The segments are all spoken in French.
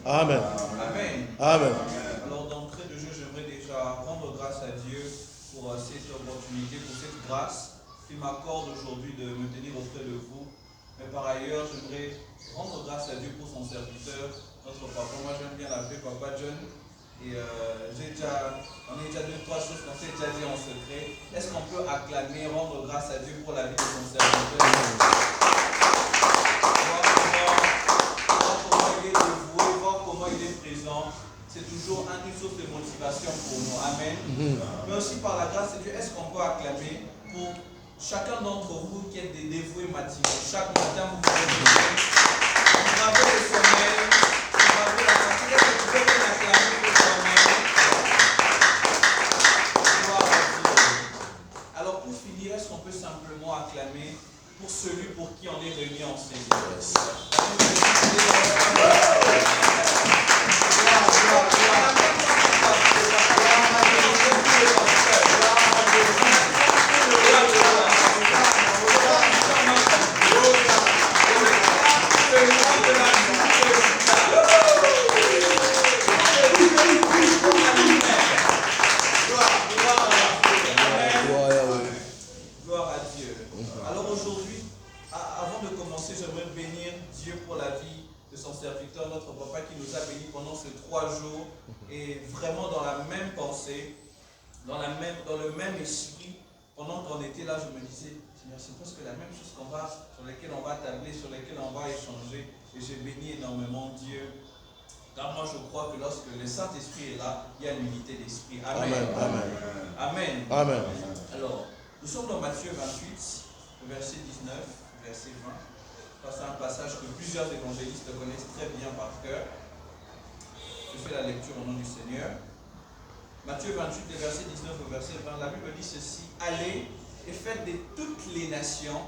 Amen. Amen. Amen. Alors d'entrée de jeu, j'aimerais déjà rendre grâce à Dieu pour cette opportunité, pour cette grâce qu'il m'accorde aujourd'hui de me tenir auprès de vous. Mais par ailleurs, j'aimerais rendre grâce à Dieu pour son serviteur, notre papa. Moi, j'aime bien l'appeler Papa John. Et on a déjà deux, trois choses qu'on s'est déjà dit en secret. Est-ce qu'on peut acclamer, rendre grâce à Dieu pour la vie de son serviteur? Voir comment il est dévoué, voir comment il est présent. C'est toujours une source de motivation pour nous. Amen. Mais aussi par la grâce de Dieu, est-ce qu'on peut acclamer pour chacun d'entre vous qui est des dévoués matinaux? Chaque matin, vous gravez le sommeil, vous gravez la fatigue. Est-ce que vous pouvez acclamer pour soi-même? Gloire à Dieu. Alors pour finir, est-ce qu'on peut simplement acclamer pour celui pour qui on est réunis en Seigneur? Gloire à Dieu. Alors aujourd'hui, avant de commencer, j'aimerais bénir Dieu pour la vie de son serviteur, notre papa qui nous a bénis pendant ces 3 jours et vraiment dans la même pensée, dans le même esprit. Pendant qu'on était là, je me disais, Seigneur, c'est presque la même chose sur laquelle on va tabler, sur laquelle on va échanger. Et j'ai béni énormément Dieu. Car moi, je crois que lorsque le Saint-Esprit est là, il y a une unité d'esprit. Amen. Amen. Amen. Amen. Alors, nous sommes dans Matthieu 28, verset 19, verset 20. C'est un passage que plusieurs évangélistes connaissent très bien par cœur. Je fais la lecture au nom du Seigneur. Matthieu 28, verset 19 au verset 20, la Bible dit ceci: allez et faites de toutes les nations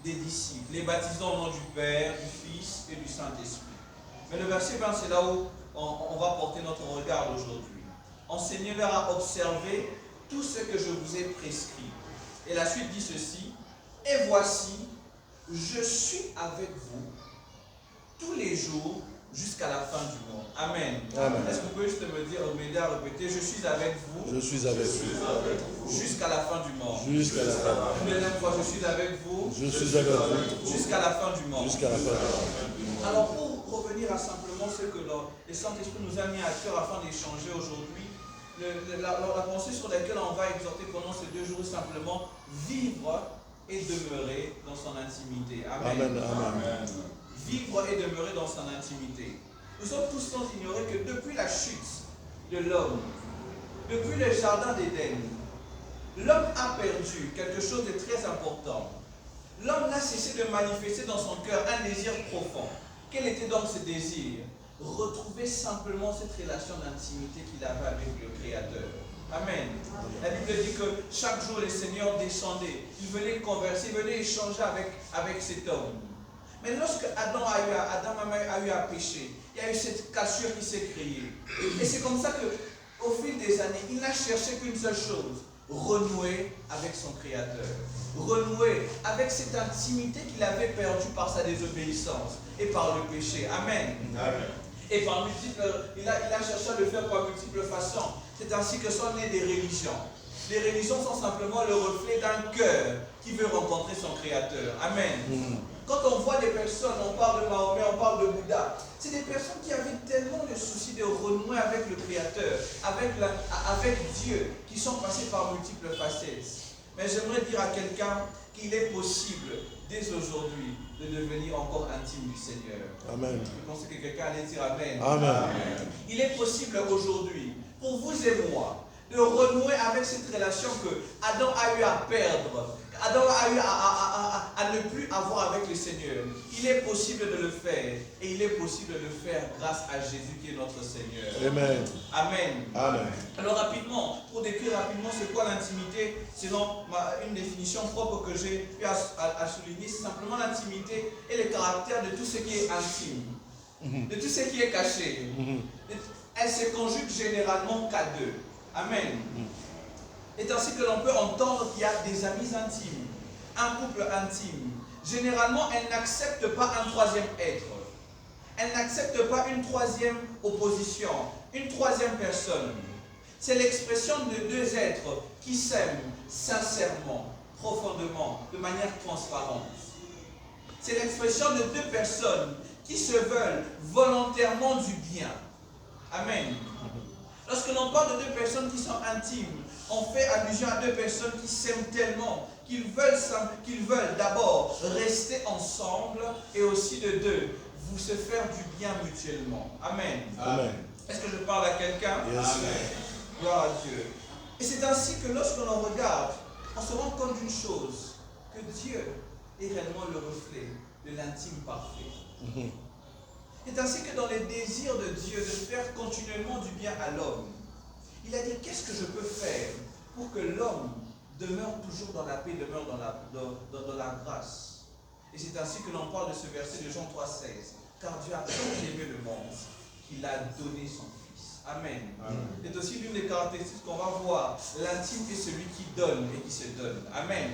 des disciples, les baptisant au nom du Père, du Fils et du Saint-Esprit. Mais le verset 20, c'est là où on va porter notre regard aujourd'hui. Enseignez-leur à observer tout ce que je vous ai prescrit. Et la suite dit ceci: et voici, je suis avec vous tous les jours jusqu'à la fin du monde. Amen. Amen. Est-ce que vous pouvez juste m'aider à répéter: je suis avec vous. Je suis avec vous. Jusqu'à la fin du monde. Jusqu'à la fin. Une deuxième fois: je suis avec vous. Je suis avec vous. Jusqu'à la fin du monde. Jusqu'à la fin du monde. Alors pour revenir à simplement ce que le Saint-Esprit nous a mis à cœur afin d'échanger aujourd'hui, la pensée sur laquelle on va exhorter pendant ces 2 jours est simplement vivre et demeurer dans son intimité. Amen. Amen. Amen. Vivre et demeurer dans son intimité. Nous sommes tous sans ignorer que depuis la chute de l'homme, depuis le jardin d'Éden, l'homme a perdu quelque chose de très important. L'homme n'a cessé de manifester dans son cœur un désir profond. Quel était donc ce désir? Retrouver simplement cette relation d'intimité qu'il avait avec le Créateur. Amen. La Bible dit que chaque jour le Seigneur descendait. Il venait converser, il venait échanger avec cet homme. Mais lorsque Adam a eu à pécher, il y a eu cette cassure qui s'est créée. Et c'est comme ça qu'au fil des années, il n'a cherché qu'une seule chose: renouer avec son Créateur. Renouer avec cette intimité qu'il avait perdue par sa désobéissance et par le péché. Amen. Amen. Et par il a cherché à le faire par multiples façons. C'est ainsi que sont nées des religions. Les religions sont simplement le reflet d'un cœur qui veut rencontrer son Créateur. Amen. Quand on voit des personnes, on parle de Mahomet, on parle de Bouddha, c'est des personnes qui avaient tellement le souci de renouer avec le Créateur, avec Dieu, qui sont passées par multiples facettes. Mais j'aimerais dire à quelqu'un qu'il est possible, dès aujourd'hui, de devenir encore intime du Seigneur. Amen. Je pense que quelqu'un allait dire Amen. Amen. Il est possible aujourd'hui, pour vous et moi, de renouer avec cette relation que Adam a eu à perdre, Adam a eu à ne plus avoir avec le Seigneur. Il est possible de le faire, et il est possible de le faire grâce à Jésus qui est notre Seigneur. Amen. Amen. Amen. Alors rapidement, pour décrire rapidement c'est quoi l'intimité, selon une définition propre que j'ai eu à souligner, c'est simplement l'intimité et le caractère de tout ce qui est intime, de tout ce qui est caché. Elle se conjugue généralement qu'à 2. Amen. Et ainsi que l'on peut entendre qu'il y a des amis intimes, un couple intime. Généralement, elle n'accepte pas un troisième être. Elle n'accepte pas une troisième opposition, une troisième personne. C'est l'expression de deux êtres qui s'aiment sincèrement, profondément, de manière transparente. C'est l'expression de deux personnes qui se veulent volontairement du bien. Amen. Lorsque l'on parle de deux personnes qui sont intimes, on fait allusion à deux personnes qui s'aiment tellement, qu'ils veulent d'abord rester ensemble et aussi de deux, vous se faire du bien mutuellement. Amen. Amen. Est-ce que je parle à quelqu'un? Yes. Amen. Gloire à Dieu. Et c'est ainsi que lorsque l'on regarde, on se rend compte d'une chose, que Dieu est réellement le reflet de l'intime parfait. C'est ainsi que dans les désirs de Dieu de faire continuellement du bien à l'homme, il a dit, qu'est-ce que je peux faire pour que l'homme demeure toujours dans la paix, demeure dans la grâce. Et c'est ainsi que l'on parle de ce verset de Jean 3,16. Car Dieu a tant aimé le monde qu'il a donné son Fils. Amen. C'est aussi l'une des caractéristiques qu'on va voir. L'intime est celui qui donne et qui se donne. Amen.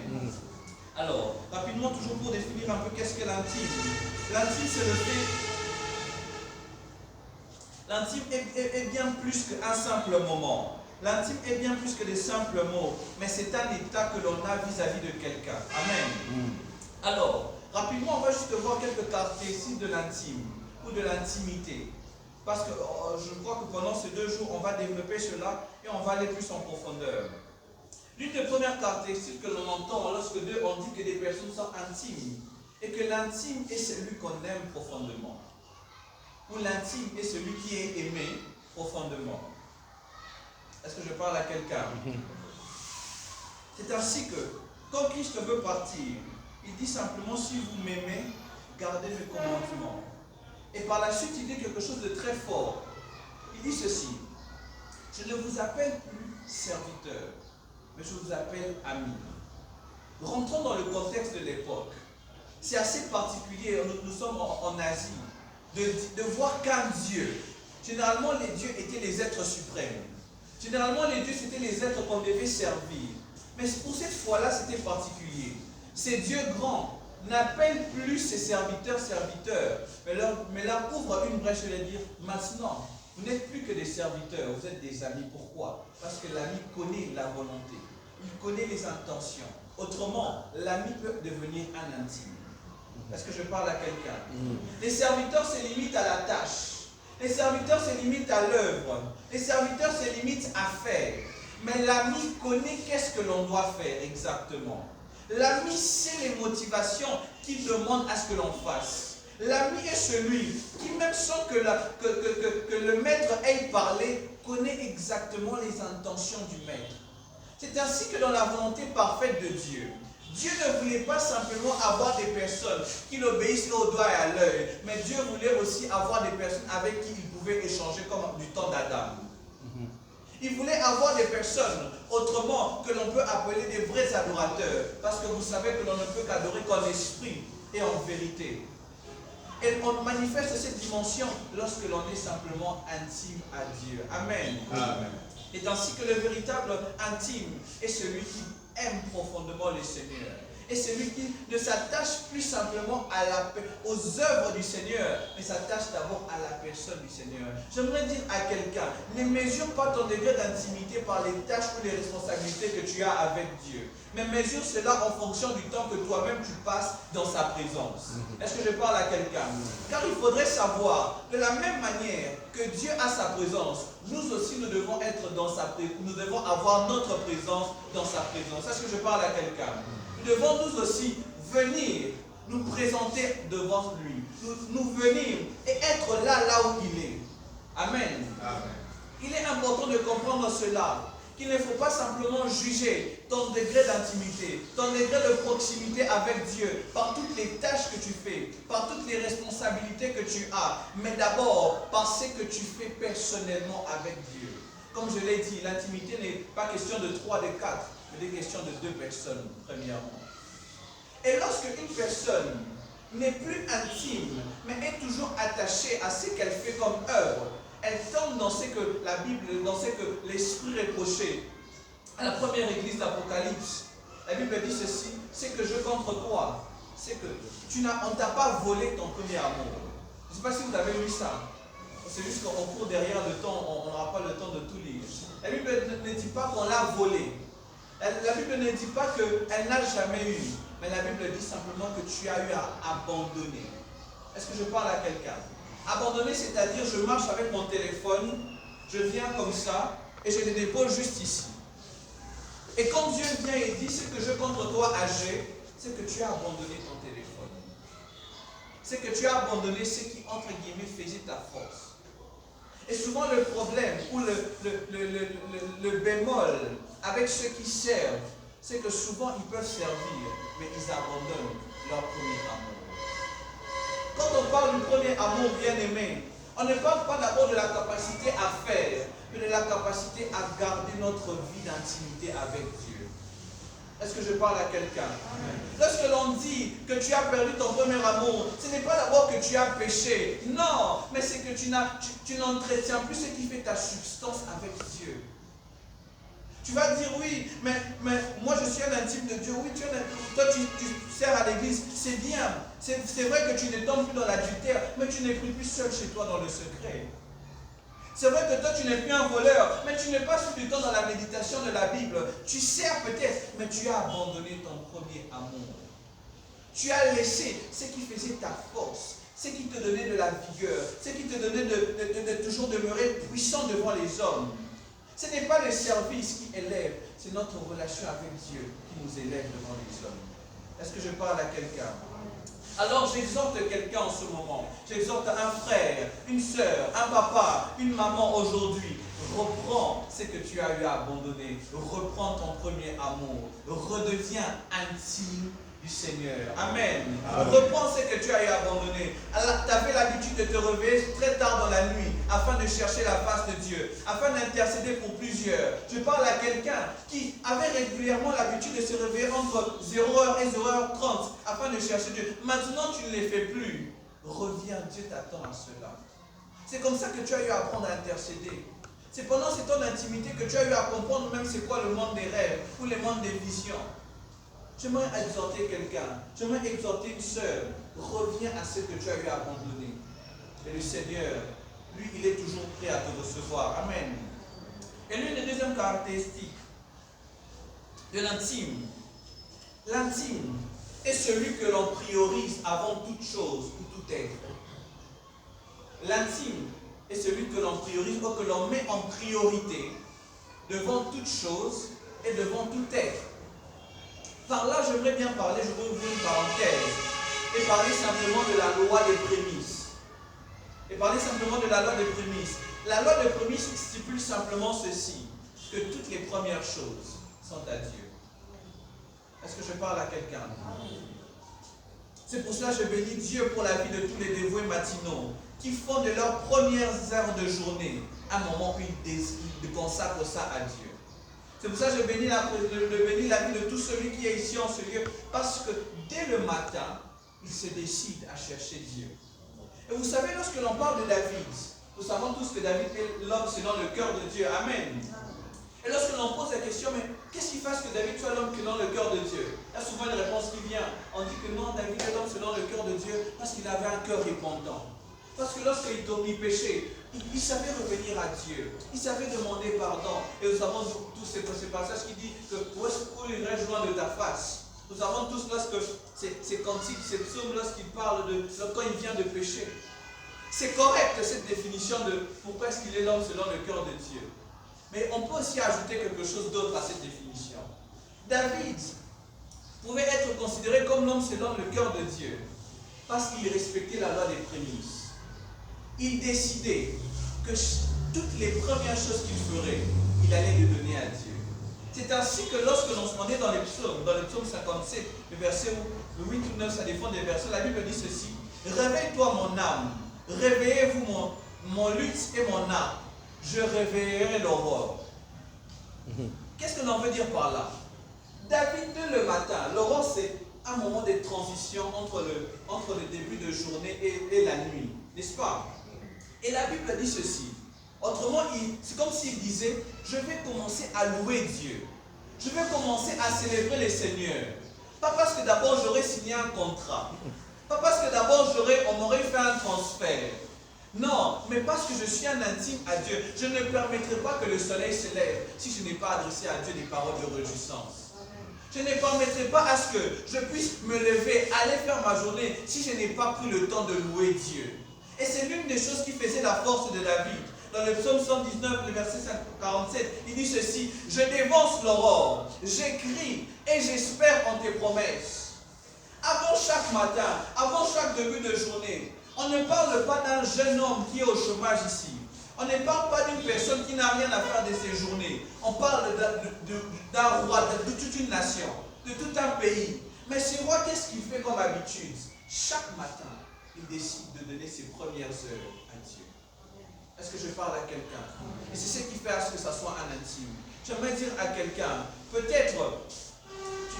Alors, rapidement, toujours pour définir un peu qu'est-ce que l'intime. L'intime, c'est le fait... L'intime est bien plus qu'un simple moment. L'intime est bien plus que des simples mots, mais c'est un état que l'on a vis-à-vis de quelqu'un. Amen. Alors, rapidement, on va juste voir quelques caractéristiques de l'intime ou de l'intimité. Parce que je crois que pendant ces 2 jours, on va développer cela et on va aller plus en profondeur. L'une des premières caractéristiques que l'on entend lorsque on dit que des personnes sont intimes, et que l'intime est celui qu'on aime profondément. Ou l'intime est celui qui est aimé profondément. Est-ce que je parle à quelqu'un? C'est ainsi que, quand Christ veut partir, il dit simplement, si vous m'aimez, gardez mes commandements. Et par la suite, il dit quelque chose de très fort. Il dit ceci, je ne vous appelle plus serviteur, mais je vous appelle ami. Rentrons dans le contexte de l'époque. C'est assez particulier, nous sommes en Asie, de voir qu'un Dieu, généralement les dieux étaient les êtres suprêmes. Généralement les dieux c'était les êtres qu'on devait servir. Mais pour cette fois-là c'était particulier. Ces dieux grands n'appellent plus ses serviteurs, mais leur ouvrent une brèche et leur dire, maintenant, vous n'êtes plus que des serviteurs, vous êtes des amis. Pourquoi? Parce que l'ami connaît la volonté, il connaît les intentions. Autrement, l'ami peut devenir un intime. Est-ce que je parle à quelqu'un? Les serviteurs se limitent à la tâche. Les serviteurs se limitent à l'œuvre. Les serviteurs se limitent à faire. Mais l'ami connaît qu'est-ce que l'on doit faire exactement. L'ami sait les motivations qu'il demande à ce que l'on fasse. L'ami est celui qui, même sans que le maître ait parlé, connaît exactement les intentions du maître. C'est ainsi que dans la volonté parfaite de Dieu, Dieu ne voulait pas simplement avoir des personnes qui l'obéissent au doigt et à l'œil, mais Dieu voulait aussi avoir des personnes avec qui il pouvait échanger comme du temps d'Adam. Il voulait avoir des personnes, autrement, que l'on peut appeler des vrais adorateurs, parce que vous savez que l'on ne peut qu'adorer qu'en esprit et en vérité. Et on manifeste cette dimension lorsque l'on est simplement intime à Dieu. Amen. Amen. Et ainsi que le véritable intime est celui qui aime profondément le Seigneur. Et celui qui ne s'attache plus simplement aux œuvres du Seigneur, mais s'attache d'abord à la personne du Seigneur. J'aimerais dire à quelqu'un, ne mesure pas ton degré d'intimité par les tâches ou les responsabilités que tu as avec Dieu, mais mesure cela en fonction du temps que toi-même tu passes dans sa présence. Est-ce que je parle à quelqu'un? Car il faudrait savoir, de la même manière que Dieu a sa présence, nous aussi nous devons être dans sa présence, nous devons avoir notre présence dans sa présence. Est-ce que je parle à quelqu'un? Nous devons nous aussi venir nous présenter devant lui, nous venir et être là où il est. Amen. Amen. Il est important de comprendre cela, qu'il ne faut pas simplement juger ton degré d'intimité, ton degré de proximité avec Dieu par toutes les tâches que tu fais, par toutes les responsabilités que tu as, mais d'abord par ce que tu fais personnellement avec Dieu. Comme je l'ai dit, l'intimité n'est pas question de 3, de 4, mais des questions de 2 personnes, premièrement. Et lorsque une personne n'est plus intime, mais est toujours attachée à ce qu'elle fait comme œuvre, elle tombe dans ce que la Bible, dans ce que l'Esprit reprochait. À la première église d'Apocalypse, la Bible dit ceci, c'est que je contre toi, c'est que on ne t'a pas volé ton premier amour. Je ne sais pas si vous avez lu ça. C'est juste qu'au cours derrière le temps, on n'aura pas le temps de tout lire. La Bible ne dit pas qu'on l'a volé. La Bible ne dit pas qu'elle n'a jamais eu. Mais la Bible dit simplement que tu as eu à abandonner. Est-ce que je parle à quelqu'un? Abandonner, c'est-à-dire je marche avec mon téléphone, je viens comme ça et je le dépose juste ici. Et quand Dieu vient et dit ce que je contre toi âgé, c'est que tu as abandonné ton téléphone. C'est que tu as abandonné ce qui, entre guillemets, faisait ta force. Et souvent le problème ou le bémol avec ceux qui servent, c'est que souvent ils peuvent servir, mais ils abandonnent leur premier amour. Quand on parle du premier amour bien-aimé, on ne parle pas d'abord de la capacité à faire, mais de la capacité à garder notre vie d'intimité avec Dieu. Est-ce que je parle à quelqu'un? Lorsque l'on dit que tu as perdu ton premier amour, ce n'est pas d'abord que tu as péché. Non, mais c'est que tu n'entretiens plus ce qui fait ta substance avec Dieu. Tu vas dire oui, mais moi je suis un intime de Dieu. Oui, toi tu sers à l'église, c'est bien. C'est vrai que tu ne tombes plus dans l'adultère, mais tu n'es plus seul chez toi dans le secret. C'est vrai que toi tu n'es plus un voleur, mais tu n'es pas tout le temps dans la méditation de la Bible. Tu sers peut-être, mais tu as abandonné ton premier amour. Tu as laissé ce qui faisait ta force, ce qui te donnait de la vigueur, ce qui te donnait de toujours demeurer puissant devant les hommes. Ce n'est pas le service qui élève, c'est notre relation avec Dieu qui nous élève devant les hommes. Est-ce que je parle à quelqu'un? Alors j'exhorte quelqu'un en ce moment, j'exhorte un frère, une sœur, un papa, une maman aujourd'hui. Reprends ce que tu as eu à abandonner, reprends ton premier amour, redeviens intime du Seigneur. Amen. Reprends ce que tu as eu à abandonner. Tu avais l'habitude de te réveiller très tard dans la nuit afin de chercher la face de Dieu, afin d'intercéder pour plusieurs. Je parle à quelqu'un qui avait régulièrement l'habitude de se réveiller entre 0h et 0h30 afin de chercher Dieu. Maintenant, tu ne les fais plus. Reviens, Dieu t'attend à cela. C'est comme ça que tu as eu à apprendre à intercéder. C'est pendant cette ton intimité que tu as eu à comprendre même c'est quoi le monde des rêves ou le monde des visions. J'aimerais exhorter quelqu'un, j'aimerais exhorter une sœur. Reviens à ce que tu as eu à abandonner. Et le Seigneur, lui, il est toujours prêt à te recevoir. Amen. Et l'une des deuxièmes caractéristiques de l'intime, l'intime est celui que l'on priorise avant toute chose ou tout être. L'intime est celui que l'on priorise ou que l'on met en priorité devant toute chose et devant tout être. Par là, j'aimerais bien parler, je vais ouvrir une parenthèse, et parler simplement de la loi des prémices. La loi des prémices stipule simplement ceci, que toutes les premières choses sont à Dieu. Est-ce que je parle à quelqu'un? C'est pour cela que je bénis Dieu pour la vie de tous les dévoués matinaux, qui font de leurs premières heures de journée un moment où ils consacrent ça à Dieu. C'est pour ça que je bénis la vie de tout celui qui est ici en ce lieu, parce que dès le matin, il se décide à chercher Dieu. Et vous savez, lorsque l'on parle de David, nous savons tous que David est l'homme selon le cœur de Dieu. Amen. Et lorsque l'on pose la question, mais qu'est-ce qui fait que David soit l'homme selon le cœur de Dieu? Il y a souvent une réponse qui vient. On dit que non, David est l'homme selon le cœur de Dieu parce qu'il avait un cœur repentant. Parce que lorsqu'il péchait, il savait revenir à Dieu. Il savait demander pardon. Et nous avons tous ces passages qui disent que où irais-je loin de ta face? Nous avons tous ces cantiques, ces psaumes lorsqu'il parle de quand il vient de pécher. C'est correct cette définition de pourquoi est-ce qu'il est l'homme selon le cœur de Dieu. Mais on peut aussi ajouter quelque chose d'autre à cette définition. David pouvait être considéré comme l'homme selon le cœur de Dieu parce qu'il respectait la loi des prémices. Il décidait que toutes les premières choses qu'il ferait, il allait les donner à Dieu. C'est ainsi que lorsque l'on est dans le psaume 57, le verset 8 ou 9, ça dépend des versets, la Bible dit ceci: réveille-toi mon âme, réveillez-vous mon luth et mon âme, je réveillerai l'aurore. Qu'est-ce que l'on veut dire par là? David, dès le matin, l'aurore c'est un moment de transition entre le début de journée et la nuit, n'est-ce pas? Et la Bible dit ceci. Autrement, c'est comme s'il disait, je vais commencer à louer Dieu. Je vais commencer à célébrer le Seigneur. Pas parce que d'abord j'aurais signé un contrat. Pas parce que d'abord on m'aurait fait un transfert. Non, mais parce que je suis un intime à Dieu. Je ne permettrai pas que le soleil se lève si je n'ai pas adressé à Dieu des paroles de réjouissance. Je ne permettrai pas à ce que je puisse me lever, aller faire ma journée si je n'ai pas pris le temps de louer Dieu. Et c'est l'une des choses qui faisait la force de David. Dans le psaume 119, le verset 47, il dit ceci: je dévance l'aurore, j'écris et j'espère en tes promesses. Avant chaque matin, avant chaque début de journée, on ne parle pas d'un jeune homme qui est au chômage ici. On ne parle pas d'une personne qui n'a rien à faire de ses journées. On parle d'un roi, de toute une nation, de tout un pays. Mais ce roi, qu'est-ce qu'il fait comme habitude? Chaque matin, il décide de donner ses premières heures à Dieu. Est-ce que je parle à quelqu'un? Et c'est ce qui fait à ce que ça soit un intime. J'aimerais dire à quelqu'un, peut-être,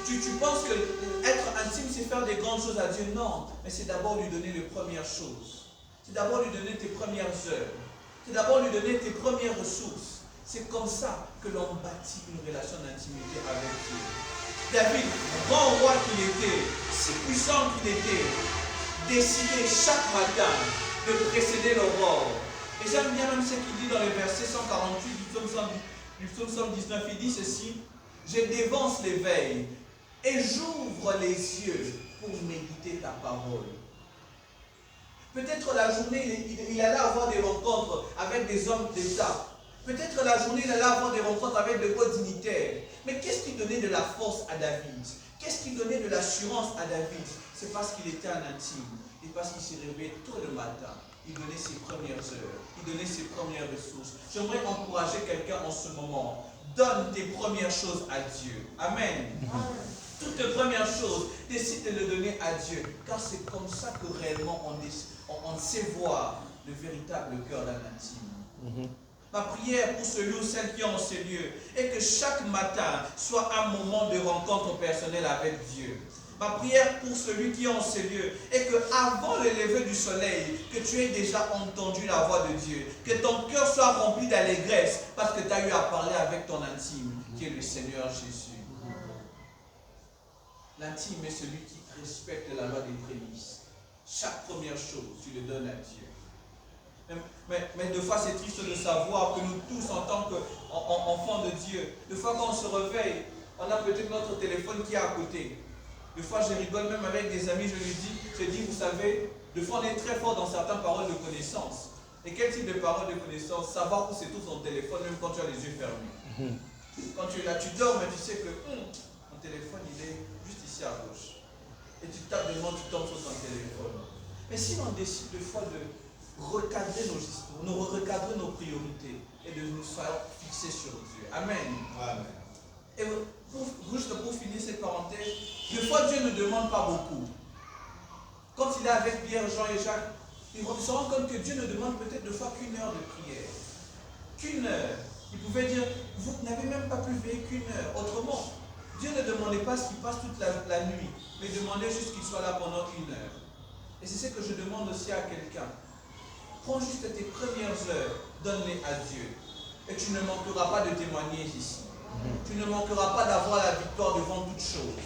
tu penses que être intime, c'est faire des grandes choses à Dieu. Non, mais c'est d'abord lui donner les premières choses. C'est d'abord lui donner tes premières heures. C'est d'abord lui donner tes premières ressources. C'est comme ça que l'on bâtit une relation d'intimité avec Dieu. David, grand roi qu'il était, si puissant qu'il était, décidait chaque matin de précéder l'aurore. Et j'aime bien même ce qu'il dit dans le verset 148 du psaume 119. Il dit ceci: je dévance l'éveil et j'ouvre les yeux pour méditer ta parole. Peut-être la journée, il allait avoir des rencontres avec des hommes d'État. Peut-être la journée, il allait avoir des rencontres avec de hauts dignitaires. Mais qu'est-ce qui donnait de la force à David? Qu'est-ce qui donnait de l'assurance à David? C'est parce qu'il était un intime. Et parce qu'il s'est réveillé tôt le matin. Il donnait ses premières heures. Il donnait ses premières ressources. J'aimerais encourager quelqu'un en ce moment. Donne tes premières choses à Dieu. Amen. Toutes tes premières choses, décide de le donner à Dieu. Car c'est comme ça que réellement on sait voir le véritable cœur d'un intime. Ma prière pour celui ou celle qui est en ces lieux est que chaque matin soit un moment de rencontre personnelle avec Dieu. Ma prière pour celui qui est en ces lieux est qu'avant le lever du soleil, que tu aies déjà entendu la voix de Dieu. Que ton cœur soit rempli d'allégresse parce que tu as eu à parler avec ton intime, qui est le Seigneur Jésus. L'intime est celui qui respecte la loi des prémices. Chaque première chose, tu le donnes à Dieu. Mais des fois, c'est triste de savoir que nous tous, en tant qu'enfants de Dieu, des fois quand on se réveille, on a peut-être notre téléphone qui est à côté. Des fois, je rigole même avec des amis, je dis, vous savez, des fois, on est très fort dans certaines paroles de connaissance. Et quel type de paroles de connaissance? Savoir où c'est tout son téléphone, même quand tu as les yeux fermés. Quand tu es là, tu dors, mais tu sais que mon téléphone, il est juste ici à gauche. Et tu tapes devant, tu tombes sur ton téléphone. Mais si on décide des fois de recadrer nos histoires, recadrer nos priorités et de nous faire fixer sur Dieu. Amen. Amen. Et juste pour finir cette parenthèse, des fois Dieu ne demande pas beaucoup. Quand il est avec Pierre, Jean et Jacques, il se rend compte que Dieu ne demande peut-être des fois qu'une heure de prière. Qu'une heure. Il pouvait dire, vous n'avez même pas pu veiller qu'une heure. Autrement, Dieu ne demandait pas ce qu'il passe toute la nuit, mais demandait juste qu'il soit là pendant une heure. Et c'est ce que je demande aussi à quelqu'un. Prends juste tes premières heures, donne-les à Dieu. Et tu ne manqueras pas de témoigner ici. Tu ne manqueras pas d'avoir la victoire devant toute chose.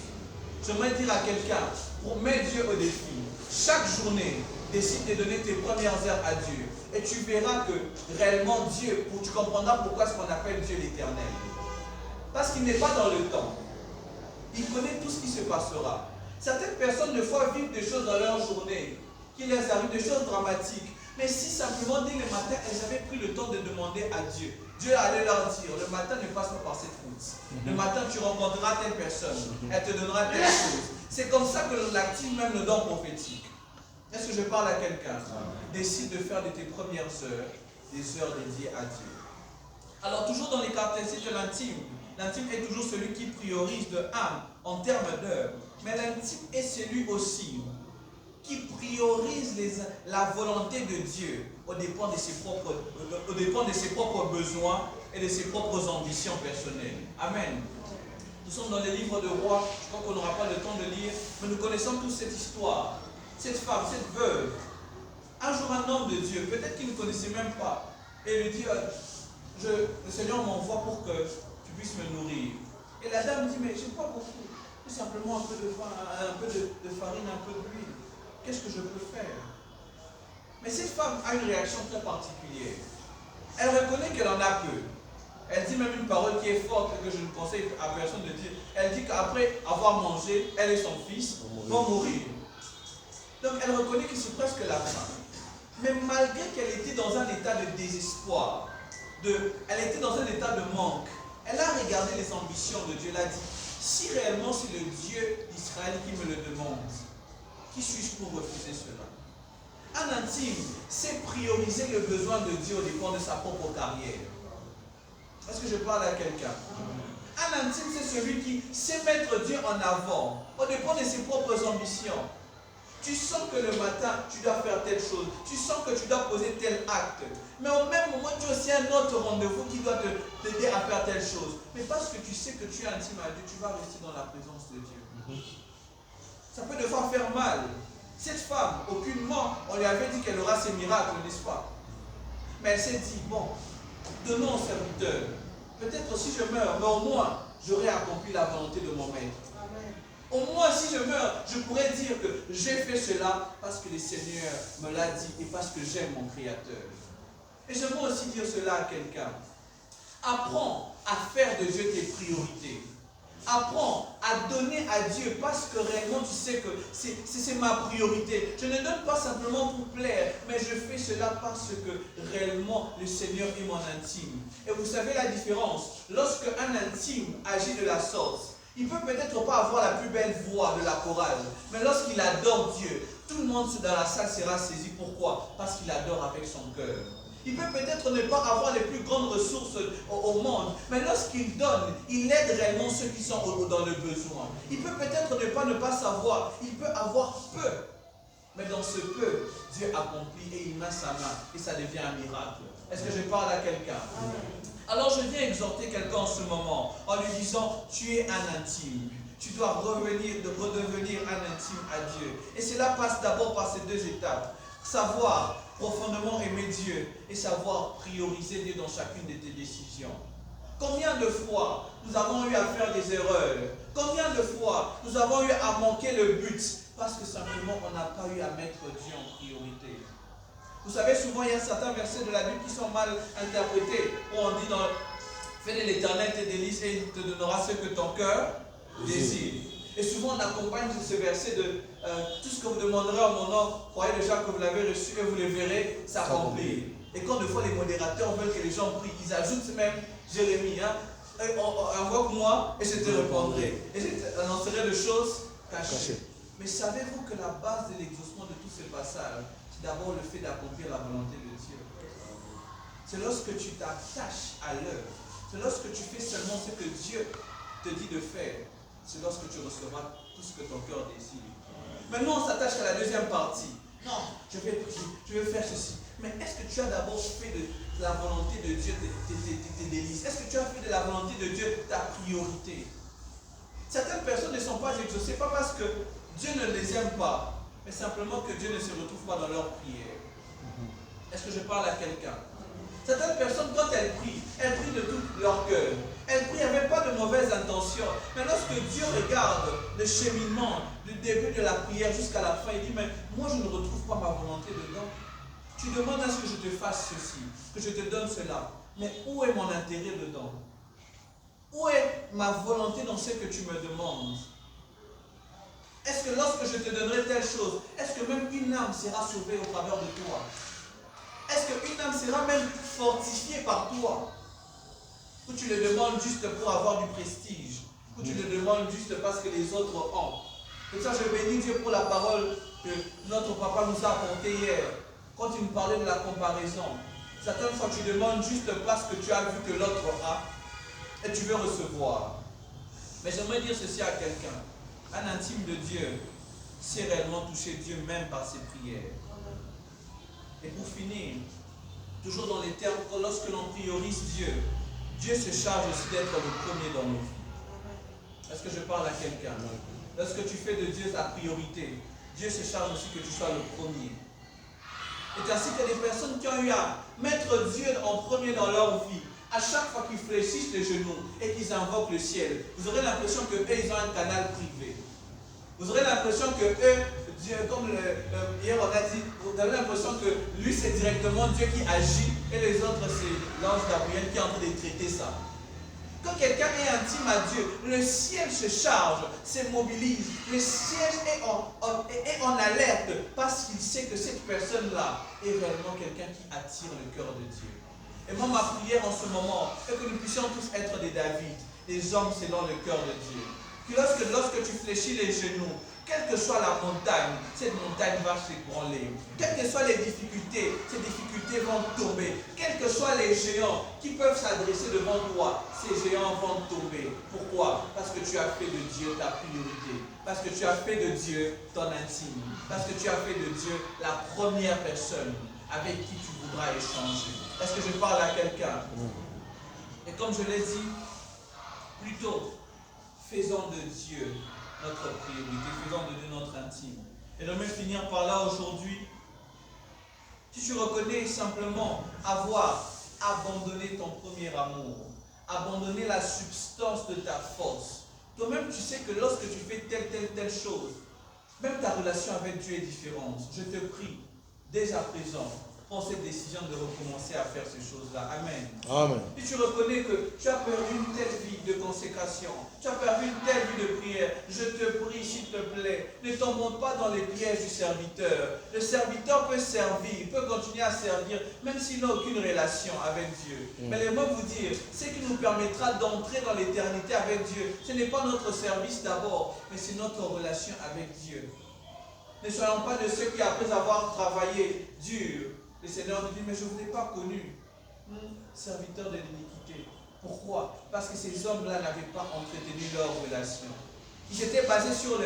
J'aimerais dire à quelqu'un, mets Dieu au défi. Chaque journée, décide de donner tes premières heures à Dieu. Et tu verras que réellement Dieu, tu comprendras pourquoi ce qu'on appelle Dieu l'Éternel. Parce qu'il n'est pas dans le temps. Il connaît tout ce qui se passera. Certaines personnes, des fois, vivent des choses dans leur journée qui les arrivent, des choses dramatiques. Mais si simplement, dès le matin, elles avaient pris le temps de demander à Dieu, Dieu allait leur dire, le matin ne passe pas par cette route. Le matin, tu rencontreras telle personne. Elle te donnera telle chose. C'est comme ça que l'on active même le don prophétique. Est-ce que je parle à quelqu'un? Décide de faire de tes premières heures des heures dédiées à Dieu. Alors, toujours dans les caractéristiques de l'intime, l'intime est toujours celui qui priorise de âme en termes d'heures. Mais l'intime est celui aussi qui priorise la volonté de Dieu au dépend de ses propres besoins et de ses propres ambitions personnelles. Amen. Nous sommes dans les livres de rois, je crois qu'on n'aura pas le temps de lire, mais nous connaissons tous cette histoire. Cette femme, cette veuve, un jour un homme de Dieu, peut-être qu'il ne connaissait même pas, et lui dit, le Seigneur m'envoie pour que tu puisses me nourrir. Et la dame dit, mais je n'ai pas beaucoup, tout simplement un peu de pain, un peu de farine, un peu d'huile. qu'est-ce que je peux faire? Mais cette femme a une réaction très particulière. Elle reconnaît qu'elle en a peu. Elle dit même une parole qui est forte et que je ne conseille à personne de dire. Elle dit qu'après avoir mangé, elle et son fils vont mourir. Donc elle reconnaît que c'est presque la fin. Mais malgré qu'elle était dans un état de désespoir, elle était dans un état de manque, elle a regardé les ambitions de Dieu. Elle a dit, si réellement c'est le Dieu d'Israël qui me le demande, qui suis-je pour refuser cela? Un intime sait prioriser le besoin de Dieu au dépend de sa propre carrière. Est-ce que je parle à quelqu'un? Un intime, c'est celui qui sait mettre Dieu en avant au dépend de ses propres ambitions. Tu sens que le matin, tu dois faire telle chose. Tu sens que tu dois poser tel acte. Mais au même moment, tu as aussi un autre rendez-vous qui doit t'aider à faire telle chose. Mais parce que tu sais que tu es intime à Dieu, tu vas rester dans la présence de Dieu. Ça peut des fois faire mal. Cette femme, aucunement, on lui avait dit qu'elle aura ses miracles, n'est-ce pas? Mais elle s'est dit, bon, donnons au serviteur. Peut-être si je meurs, mais au moins, j'aurai accompli la volonté de mon maître. Amen. Au moins, si je meurs, je pourrais dire que j'ai fait cela parce que le Seigneur me l'a dit et parce que j'aime mon Créateur. Et j'aimerais aussi dire cela à quelqu'un. Apprends à faire de Dieu tes priorités. Apprends à donner à Dieu parce que réellement tu sais que c'est ma priorité. Je ne donne pas simplement pour plaire, mais je fais cela parce que réellement le Seigneur est mon intime. Et vous savez la différence. Lorsque un intime agit de la sorte, il peut peut-être pas avoir la plus belle voix de la chorale, mais lorsqu'il adore Dieu, tout le monde dans la salle sera saisi. Pourquoi? Parce qu'il adore avec son cœur. Il peut peut-être ne pas avoir les plus grandes ressources au monde, mais lorsqu'il donne, il aide réellement ceux qui sont dans le besoin. Il peut peut-être ne pas savoir, il peut avoir peu, mais dans ce peu, Dieu accomplit et il met sa main et ça devient un miracle. Est-ce que je parle à quelqu'un? Alors je viens exhorter quelqu'un en ce moment en lui disant, tu es un intime. Tu dois redevenir un intime à Dieu. Et cela passe d'abord par ces deux étapes. Savoir profondément aimer Dieu et savoir prioriser Dieu dans chacune de tes décisions. Combien de fois nous avons eu à faire des erreurs? Combien de fois nous avons eu à manquer le but parce que simplement on n'a pas eu à mettre Dieu en priorité? Vous savez, souvent il y a certains versets de la Bible qui sont mal interprétés, où on dit fais de l'Éternel tes délices et il te donnera ce que ton cœur désire. Et souvent on accompagne ce verset de tout ce que vous demanderez en mon nom, croyez déjà que vous l'avez reçu et vous le verrez s'accomplir. Et quand des fois les modérateurs veulent que les gens prient, ils ajoutent même Jérémie, invoque-moi et je te répondrai. Et je t'annoncerai de choses cachées. Mais savez-vous que la base de l'exaucement de tous ces passages, c'est d'abord le fait d'accomplir la volonté de Dieu. C'est lorsque tu t'attaches à l'œuvre, c'est lorsque tu fais seulement ce que Dieu te dit de faire, c'est lorsque tu recevras tout ce que ton cœur désire. Maintenant, on s'attache à la deuxième partie. Non, je vais prier, je vais faire ceci. Mais est-ce que tu as d'abord fait de la volonté de Dieu tes délices? Est-ce que tu as fait de la volonté de Dieu ta priorité? Certaines personnes ne sont pas exaucées, pas parce que Dieu ne les aime pas, mais simplement que Dieu ne se retrouve pas dans leur prière. Est-ce que je parle à quelqu'un? Certaines personnes, quand elles prient de tout leur cœur. Elles prient avec pas de mauvaises intentions. Mais lorsque Dieu regarde le cheminement du début de la prière jusqu'à la fin, il dit, mais moi je ne retrouve pas ma volonté dedans. Tu demandes à ce que je te fasse ceci, que je te donne cela. Mais où est mon intérêt dedans? Où est ma volonté dans ce que tu me demandes? Est-ce que lorsque je te donnerai telle chose, est-ce que même une âme sera sauvée au travers de toi? Est-ce qu'une âme sera même fortifiée par toi? Ou tu le demandes juste pour avoir du prestige? Ou tu le demandes juste parce que les autres ont? Pour ça, je bénis Dieu pour la parole que notre papa nous a apportée hier. Quand il nous parlait de la comparaison. Certaines fois, tu demandes juste parce que tu as vu que l'autre a et tu veux recevoir. Mais j'aimerais dire ceci à quelqu'un. Un intime de Dieu sait réellement toucher Dieu même par ses prières. Et pour finir, toujours dans les termes, lorsque l'on priorise Dieu, Dieu se charge aussi d'être le premier dans nos vies. Est-ce que je parle à quelqu'un? Lorsque tu fais de Dieu ta priorité, Dieu se charge aussi que tu sois le premier. Et ainsi que les personnes qui ont eu à mettre Dieu en premier dans leur vie, à chaque fois qu'ils fléchissent les genoux et qu'ils invoquent le ciel, vous aurez l'impression qu'eux, ils ont un canal privé. Vous aurez l'impression que eux, Dieu, comme hier on a dit, vous avez l'impression que lui c'est directement Dieu qui agit et les autres c'est l'ange Gabriel qui est en train de traiter ça. Quand quelqu'un est intime à Dieu, le ciel se charge, se mobilise, le ciel est en alerte parce qu'il sait que cette personne-là est réellement quelqu'un qui attire le cœur de Dieu. Et moi, ma prière en ce moment est que nous puissions tous être des David, des hommes selon le cœur de Dieu. Que lorsque tu fléchis les genoux, quelle que soit la montagne, cette montagne va s'ébranler. Quelles que soient les difficultés, ces difficultés vont tomber. Quels que soient les géants qui peuvent s'adresser devant toi, ces géants vont tomber. Pourquoi? Parce que tu as fait de Dieu ta priorité. Parce que tu as fait de Dieu ton intime. Parce que tu as fait de Dieu la première personne avec qui tu voudras échanger. Est-ce que je parle à quelqu'un? Et comme je l'ai dit, plutôt, faisons de Dieu notre priorité, faisons de Dieu notre intime. Et j'aimerais finir par là aujourd'hui. Si tu reconnais simplement avoir abandonné ton premier amour, abandonné la substance de ta force, toi-même tu sais que lorsque tu fais telle chose, même ta relation avec Dieu est différente. Je te prie, dès à présent, prends cette décision de recommencer à faire ces choses-là. Amen. Amen. Si tu reconnais que tu as perdu une telle vie de consécration, tu as perdu une telle vie de prière, je te prie, s'il te plaît, ne tombe pas dans les pièges du serviteur. Le serviteur peut servir, peut continuer à servir, même s'il n'a aucune relation avec Dieu. Mais laissez-moi vous dire, ce qui nous permettra d'entrer dans l'éternité avec Dieu, ce n'est pas notre service d'abord, mais c'est notre relation avec Dieu. Ne soyons pas de ceux qui, après avoir travaillé dur, le Seigneur nous dit, mais je ne vous ai pas connu, serviteur de l'iniquité. Pourquoi? Parce que ces hommes-là n'avaient pas entretenu leur relation. Ils étaient basés sur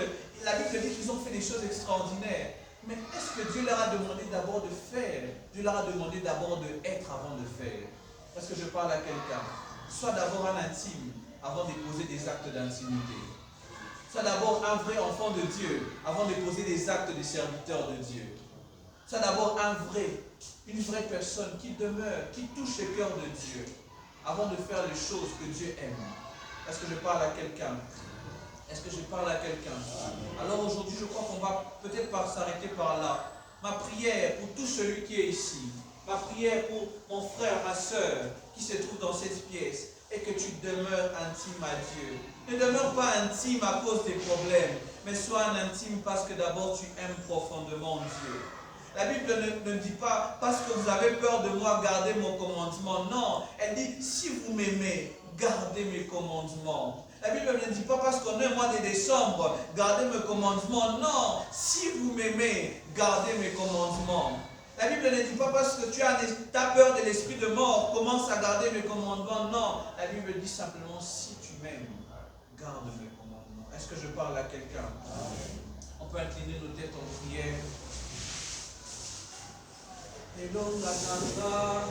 la Bible dit qu'ils ont fait des choses extraordinaires. Mais est-ce que Dieu leur a demandé d'abord de faire? Dieu leur a demandé d'abord de être avant de faire. Parce que je parle à quelqu'un. Sois d'abord un intime avant de poser des actes d'intimité. Sois d'abord un vrai enfant de Dieu avant de poser des actes de serviteur de Dieu. Sois d'abord une vraie personne qui demeure, qui touche le cœur de Dieu avant de faire les choses que Dieu aime. Est-ce que je parle à quelqu'un? Est-ce que je parle à quelqu'un? Alors aujourd'hui, je crois qu'on va peut-être pas s'arrêter par là. Ma prière pour tout celui qui est ici, ma prière pour mon frère, ma soeur qui se trouve dans cette pièce, est que tu demeures intime à Dieu. Ne demeure pas intime à cause des problèmes, mais sois un intime parce que d'abord tu aimes profondément Dieu. La Bible ne dit pas, parce que vous avez peur de moi, gardez mon commandement. Non, elle dit, si vous m'aimez, gardez mes commandements. La Bible ne dit pas, parce qu'on est au mois de décembre, gardez mes commandements. Non, si vous m'aimez, gardez mes commandements. La Bible ne dit pas, parce que tu as peur de l'esprit de mort, commence à garder mes commandements. Non, la Bible dit simplement, si tu m'aimes, garde mes commandements. Est-ce que je parle à quelqu'un? On peut incliner nos têtes en prière. Et l'on attendra.